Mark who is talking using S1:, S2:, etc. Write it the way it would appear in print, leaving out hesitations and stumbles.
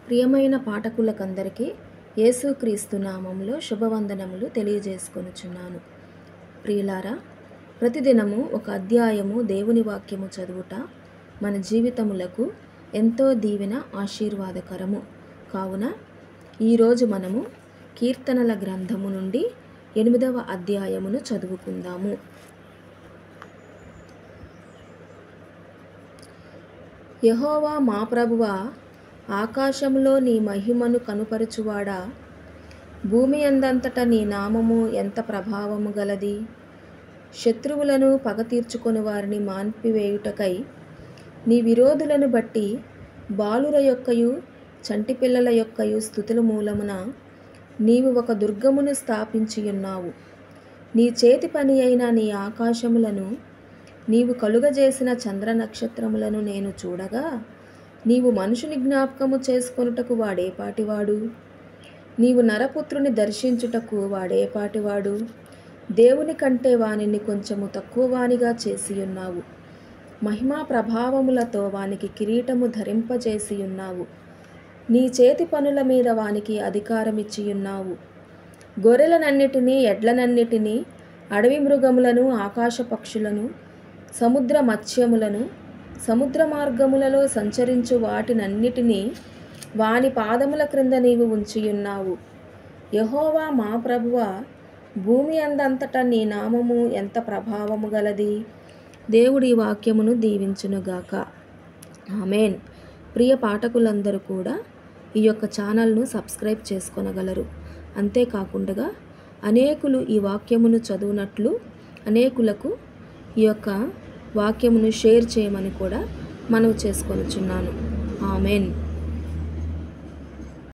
S1: ప్రియమైన పాఠకులకందరికీ యేసుక్రీస్తు నామములో శుభవందనములు తెలియజేసుకొనుచున్నాను. ప్రియులారా, ప్రతిదినము ఒక అధ్యాయము దేవుని వాక్యము చదువుట మన జీవితములకు ఎంతో దీవెన ఆశీర్వాదకరము. కావున ఈరోజు మనము కీర్తనల గ్రంథము నుండి 8వ అధ్యాయమును చదువుకుందాము. యెహోవా మా ప్రభువా, ఆకాశములో నీ మహిమను కనుపరచువాడా, భూమి అందంతట నీ నామము ఎంత ప్రభావము గలది. శత్రువులను పగ తీర్చుకొని వారిని మాన్పివేయుటకై నీ విరోధులను బట్టి బాలుర యొక్కయు చంటి పిల్లల యొక్కయు స్తుతుల మూలమున నీవు ఒక దుర్గమును స్థాపించియున్నావు. నీ చేతి పని అయిన నీ ఆకాశములను నీవు కలుగజేసిన చంద్ర నక్షత్రములను నేను చూడగా, నీవు మనుషుని జ్ఞాపకము చేసుకొనుటకు వాడేపాటివాడు? నీవు నరపుత్రుని దర్శించుటకు వాడేపాటివాడు? దేవుని కంటే వానిని కొంచెము తక్కువ వానిగా చేసియున్నావు. మహిమా ప్రభావములతో వానికి కిరీటము ధరింపజేసియున్నావు. నీ చేతి పనుల మీద వానికి అధికారమిచ్చియున్నావు. గొర్రెలనన్నిటినీ, ఎడ్లనన్నిటినీ, అడవి మృగములను, ఆకాశ పక్షులను, సముద్ర మత్స్యములను, సముద్ర మార్గములలో సంచరించు వాటినన్నిటినీ వాని పాదముల క్రింద నీవు ఉంచియున్నావు. యెహోవా మా ప్రభువా, భూమి అందంతటా నీ నామము ఎంత ప్రభావము గలది. దేవుడి వాక్యమును దీవించునుగాక. ఆమేన్. ప్రియ పాఠకులందరూ కూడా ఈ యొక్క ఛానల్ను సబ్స్క్రైబ్ చేసుకొనగలరు. అంతేకాకుండా అనేకులు ఈ వాక్యమును చదువునట్లు అనేకులకు ఈ యొక్క వాక్యమును షేర్ చేయమని కూడా మనవి చేసుకొనుచున్నాను. ఆమేన్.